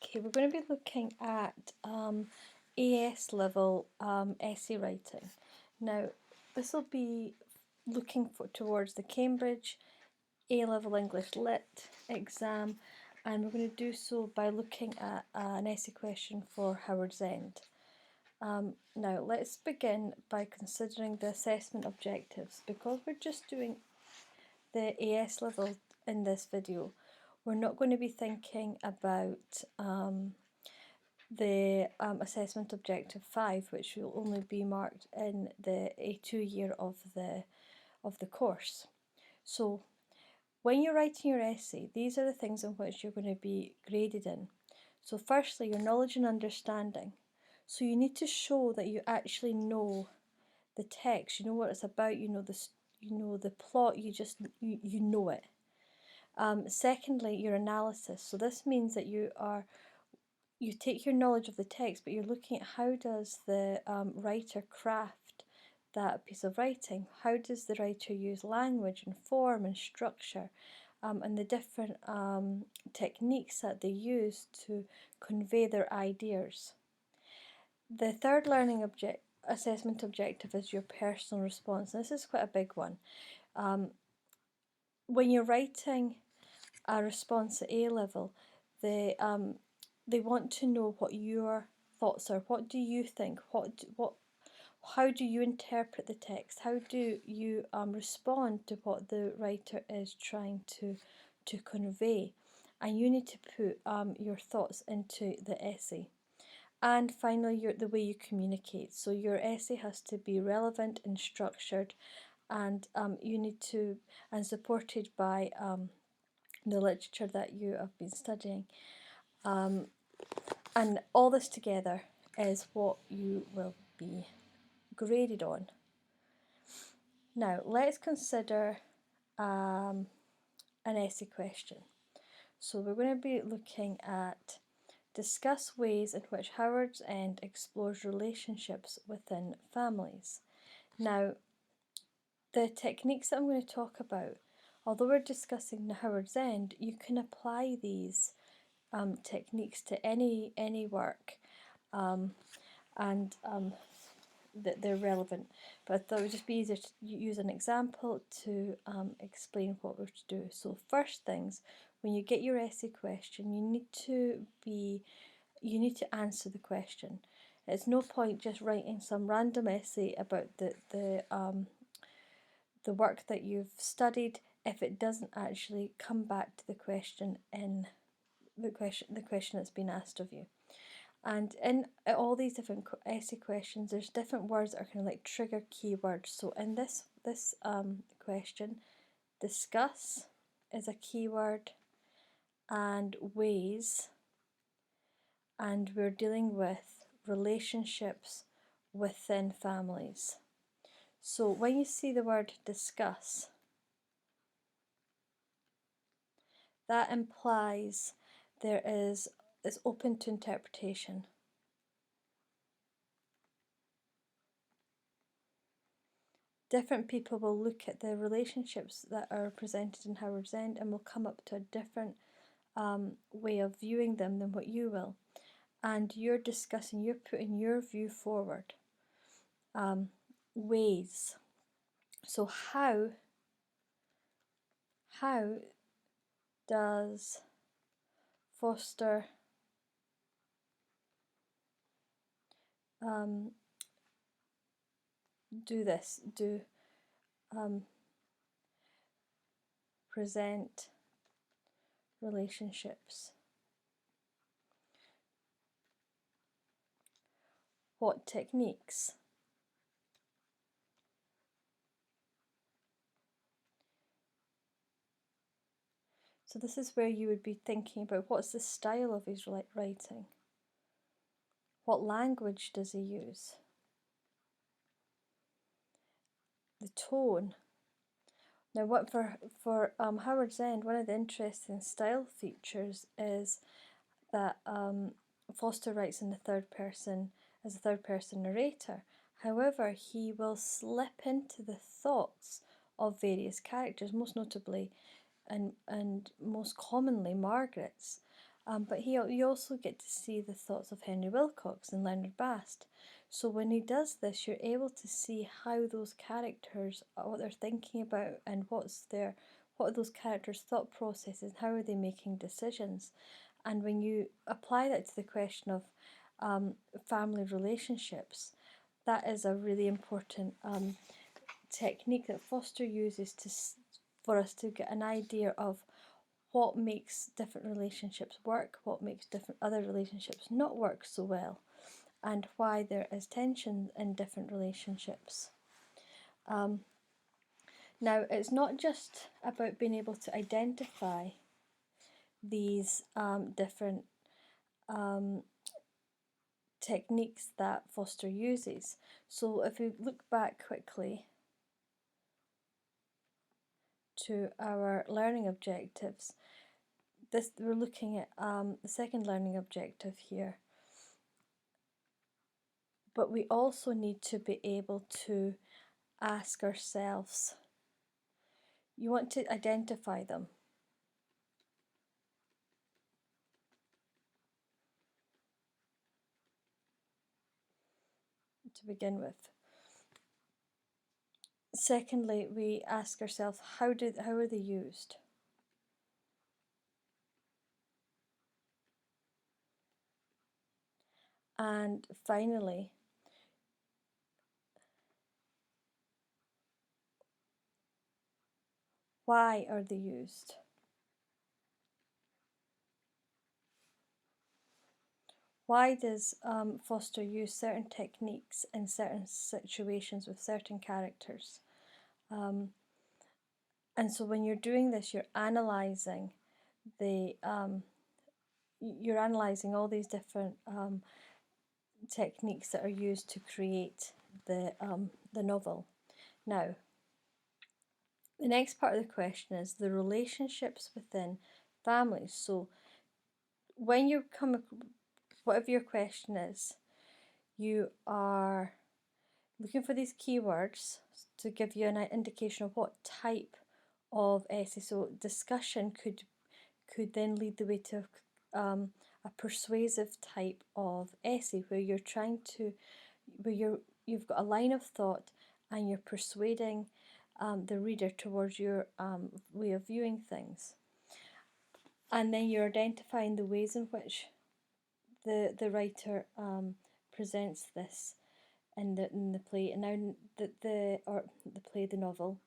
Okay, we're going to be looking at AS level essay writing. Now, this will be looking towards the Cambridge A-level English Lit exam, and we're going to do so by looking at an essay question for Howard's End. Now, let's begin by considering the assessment objectives. Because we're just doing the AS level in this video, we're not going to be thinking about the assessment objective 5, which will only be marked in the A2 year of the course. So when you're writing your essay, these are the things in which you're going to be graded in. So firstly, your knowledge and understanding. So you need to show that you actually know the text, you know what it's about, you know the plot, you know it. Secondly, your analysis. So this means that you take your knowledge of the text, but you're looking at how does the writer craft that piece of writing. How does the writer use language and form and structure, and the different techniques that they use to convey their ideas. The third assessment objective is your personal response. And this is quite a big one. When you're writing a response at A level, they want to know what your thoughts are. What do you think? How do you interpret the text? How do you respond to what the writer is trying to convey? And you need to put your thoughts into the essay. And finally, the way you communicate. So your essay has to be relevant and structured, and you need to, and supported by the literature that you have been studying. And all this together is what you will be graded on. Now, let's consider an essay question. So we're going to be looking at discuss ways in which Howard's End explores relationships within families. Now, the techniques that I'm going to talk about, although we're discussing the Howard's End, you can apply these techniques to any work, and that they're relevant. But I thought it would just be easier to use an example to explain what we're to do. So first things, when you get your essay question, you need to answer the question. It's no point just writing some random essay about the work that you've studied if it doesn't actually come back to the question in the question that's been asked of you. And in all these different essay questions, there's different words that are kind of like trigger keywords. So in this question, discuss is a keyword, and ways, and we're dealing with relationships within families. So when you see the word discuss, that implies it's open to interpretation. Different people will look at the relationships that are presented in Howard's End and will come up to a different way of viewing them than what you will. And you're putting your view forward. Ways. So how does Foster present relationships? What techniques? So this is where you would be thinking about what's the style of his writing? What language does he use? The tone. Now, what for Howard's End, one of the interesting style features is that Foster writes in the third person as a third person narrator. However, he will slip into the thoughts of various characters, most notably and most commonly Margaret's. But you also get to see the thoughts of Henry Wilcox and Leonard Bast. So when he does this, you're able to see how those characters, what they're thinking about, and what are those characters' thought processes, how are they making decisions. And when you apply that to the question of family relationships, that is a really important technique that Foster uses for us to get an idea of what makes different relationships work, what makes different other relationships not work so well, and why there is tension in different relationships. Now, it's not just about being able to identify these different techniques that Foster uses. So if we look back quickly to our learning objectives, we're looking at the second learning objective here. But we also need to be able to ask ourselves, you want to identify them. To begin with. Secondly, we ask ourselves, how are they used? And finally, why are they used? Why does Foster use certain techniques in certain situations with certain characters? And so when you're doing this, you're analysing you're analysing all these different techniques that are used to create the novel. Now, the next part of the question is the relationships within families. So when you whatever your question is, you are looking for these keywords to give you an indication of what type of essay. So discussion could then lead the way to a persuasive type of essay where you're trying to, you've got a line of thought and you're persuading the reader towards your way of viewing things. And then you're identifying the ways in which the writer presents this in the play, and now the novel.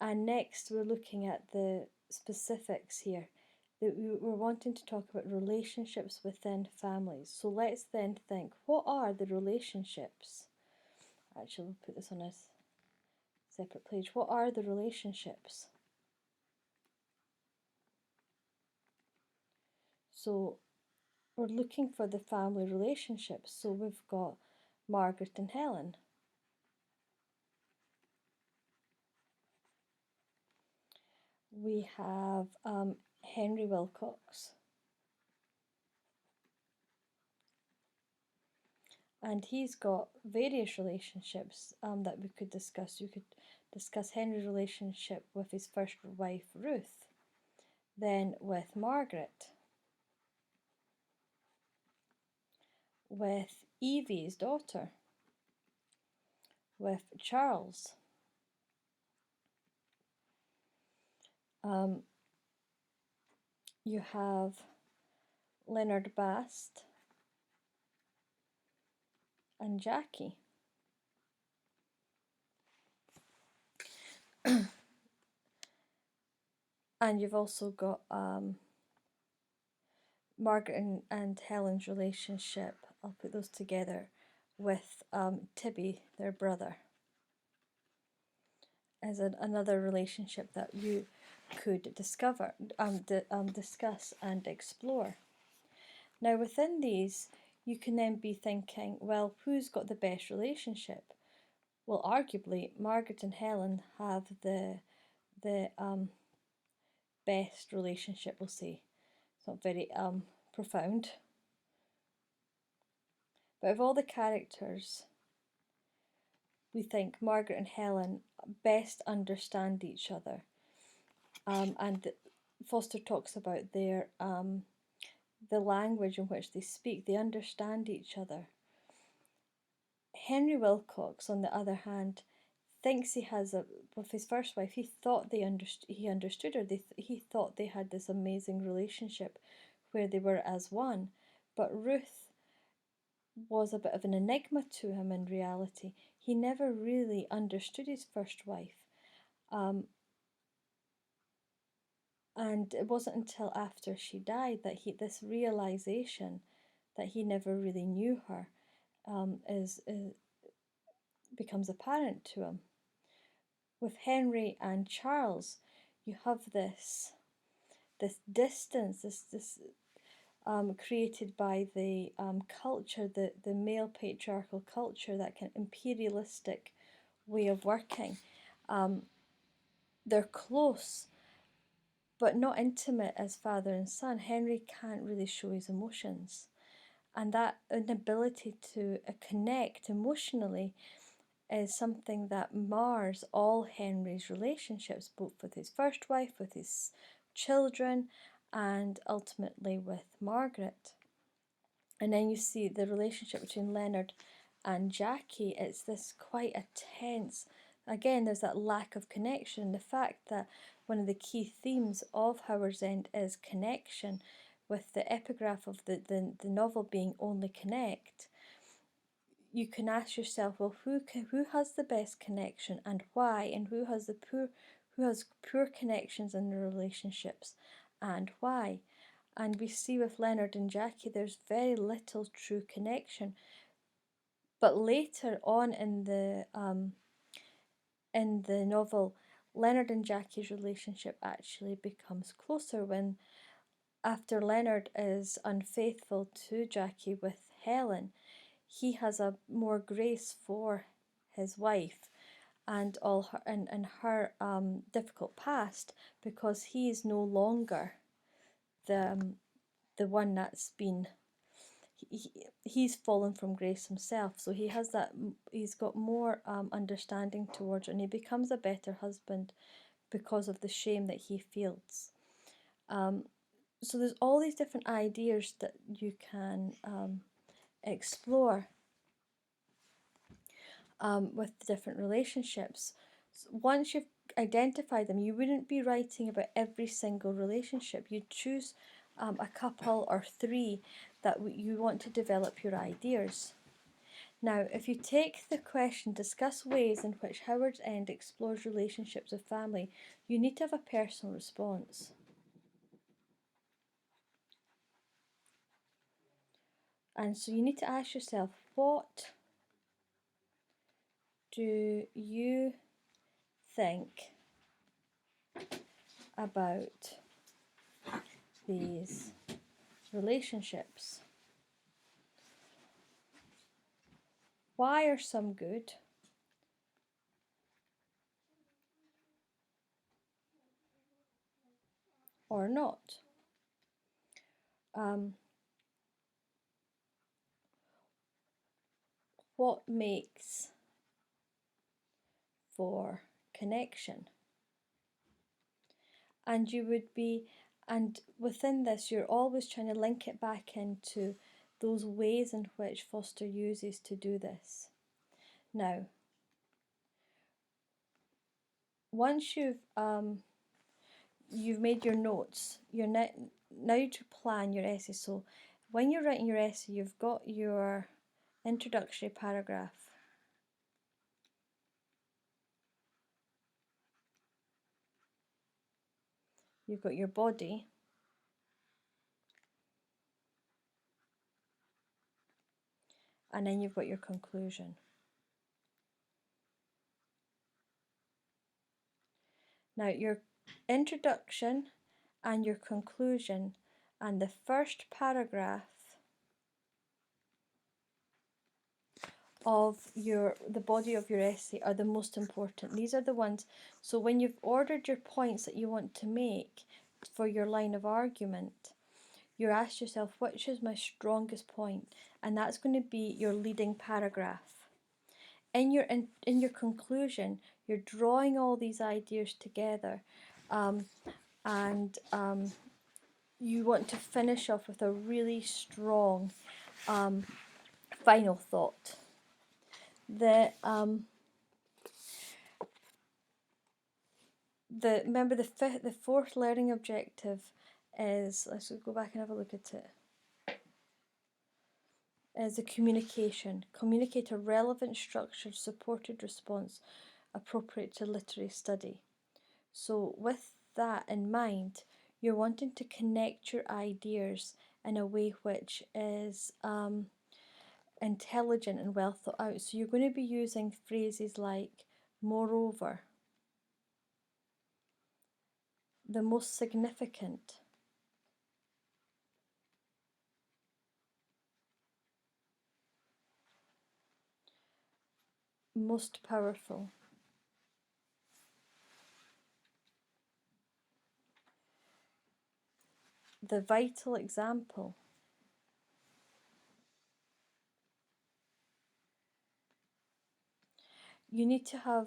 And next we're looking at the specifics here. We're wanting to talk about relationships within families. So let's then think, what are the relationships? Actually, we'll put this on a separate page. What are the relationships? So we're looking for the family relationships. So we've got Margaret and Helen. We have Henry Wilcox. And he's got various relationships that we could discuss. You could discuss Henry's relationship with his first wife, Ruth, then with Margaret, with Evie's daughter, with Charles, you have Leonard Bast and Jackie. And you've also got Margaret and Helen's relationship. I'll put those together with Tibby, their brother, as another relationship that you could discuss and explore. Now within these, you can then be thinking, well, who's got the best relationship? Well, arguably, Margaret and Helen have the best relationship, we'll say. It's not very profound. But of all the characters, we think Margaret and Helen best understand each other. And Foster talks about their the language in which they speak. They understand each other. Henry Wilcox, on the other hand, thinks he has with his first wife. He thought he understood her. He thought they had this amazing relationship where they were as one. But Ruth was a bit of an enigma to him in reality. He never really understood his first wife. And it wasn't until after she died that this realization that he never really knew her becomes apparent to him. With Henry and Charles, you have this distance, this created by the culture, the male patriarchal culture, that kind of imperialistic way of working. They're close, but not intimate as father and son. Henry can't really show his emotions, and that inability to connect emotionally is something that mars all Henry's relationships, both with his first wife, with his children, and ultimately with Margaret. And then you see the relationship between Leonard and Jackie. It's this quite a tense, again, there's that lack of connection. The fact that one of the key themes of Howard's End is connection, with the epigraph of the novel being only connect, you can ask yourself, well, who has the best connection and why, and who has poor connections in the relationships and why. And we see with Leonard and Jackie, there's very little true connection. But later on in the novel, Leonard and Jackie's relationship actually becomes closer when, after Leonard is unfaithful to Jackie with Helen, he has a more grace for his wife and all her and her difficult past, because he is no longer the one that's been he's fallen from grace himself. So he has that, he's got more understanding towards her, and he becomes a better husband because of the shame that he feels. So there's all these different ideas that you can explore with the different relationships. So once you've identified them, you wouldn't be writing about every single relationship. You'd choose a couple or three that you want to develop your ideas. Now, if you take the question, discuss ways in which Howard's End explores relationships with family, you need to have a personal response. And so you need to ask yourself, what do you think about these relationships? Why are some good? Or not? What makes for connection? And you would be, and within this, you're always trying to link it back into those ways in which Foster uses to do this. Now, once you've made your notes, you're now to plan your essay. So when you're writing your essay, you've got your introductory paragraph. You've got your body. And then you've got your conclusion. Now, your introduction and your conclusion and the first paragraph of the body of your essay are the most important. These are the ones, so when you've ordered your points that you want to make for your line of argument, you ask yourself, which is my strongest point? And that's going to be your leading paragraph. In your conclusion, you're drawing all these ideas together, and you want to finish off with a really strong final thought. Remember the fourth learning objective is, let's go back and have a look at it, is the communication. Communicate a relevant, structured, supported response appropriate to literary study. So with that in mind, you're wanting to connect your ideas in a way which is intelligent and well thought out. So you're going to be using phrases like moreover, the most significant, most powerful, the vital example, you need to have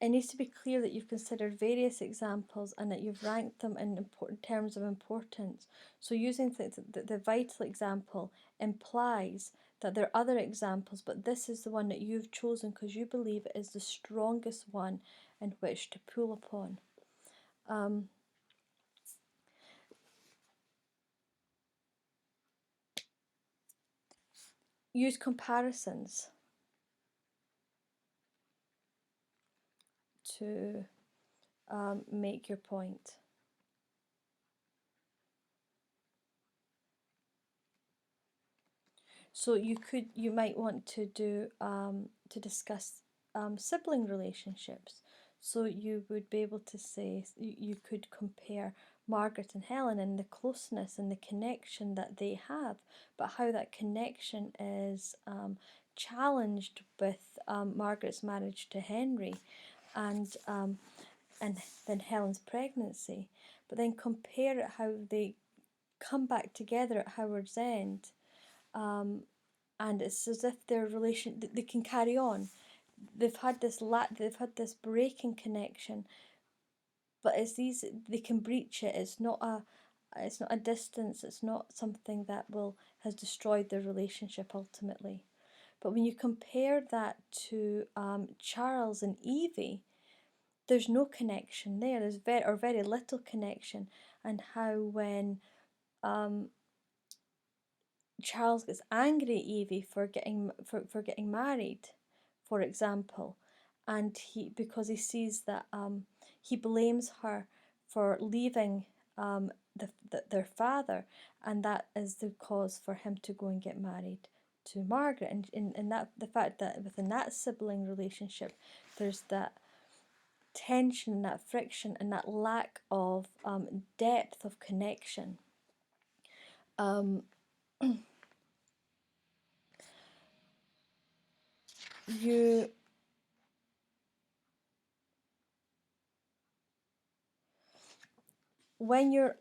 it needs to be clear that you've considered various examples and that you've ranked them in important terms of importance. So using the vital example implies that there are other examples, but this is the one that you've chosen because you believe it is the strongest one in which to pull upon. Use comparisons to make your point. So you might want to do to discuss sibling relationships. So you would be able to say you could compare Margaret and Helen and the closeness and the connection that they have, but how that connection is challenged with Margaret's marriage to Henry, and then Helen's pregnancy. But then compare it how they come back together at Howard's End. And it's as if their relation they can carry on. They've had this breaking connection, but it's these they can breach it. It's not a distance. It's not something that has destroyed their relationship ultimately. But when you compare that to Charles and Evie, there's no connection there. There's very little connection, and how when Charles gets angry at Evie for getting married, for example, and because he sees that he blames her for leaving their father, and that is the cause for him to go and get married to Margaret, and that the fact that within that sibling relationship, there's that tension, that friction, and that lack of depth of connection. When you're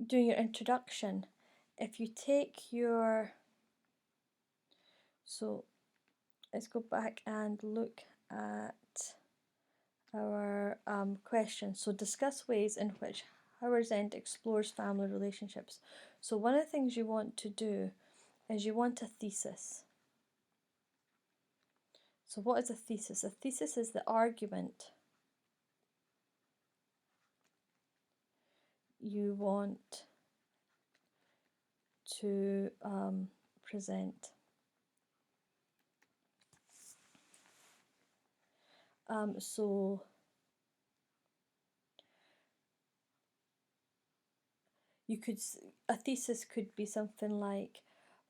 doing your introduction, if you take so let's go back and look at our question. So discuss ways in which Howard's End explores family relationships. So one of the things you want to do is you want a thesis. So what is a thesis? A thesis is the argument you want to present. So a thesis could be something like,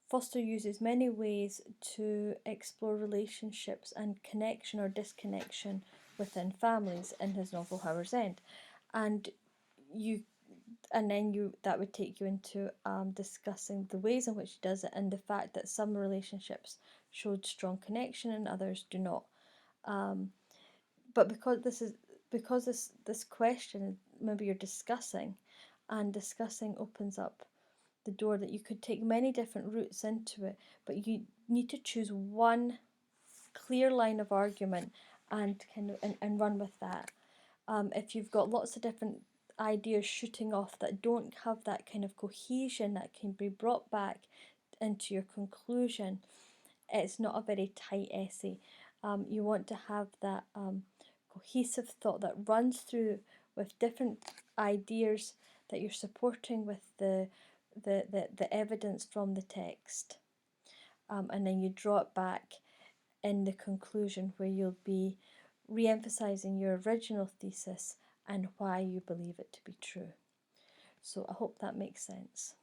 Foster uses many ways to explore relationships and connection or disconnection within families in his novel Howard's End, and then that would take you into discussing the ways in which he does it and the fact that some relationships showed strong connection and others do not. But because this question maybe you're discussing, and discussing opens up the door that you could take many different routes into it, but you need to choose one clear line of argument and and run with that. if you've got lots of different ideas shooting off that don't have that kind of cohesion that can be brought back into your conclusion, it's not a very tight essay. You want to have that cohesive thought that runs through with different ideas that you're supporting with the evidence from the text. And then you draw it back in the conclusion, where you'll be re-emphasizing your original thesis and why you believe it to be true. So I hope that makes sense.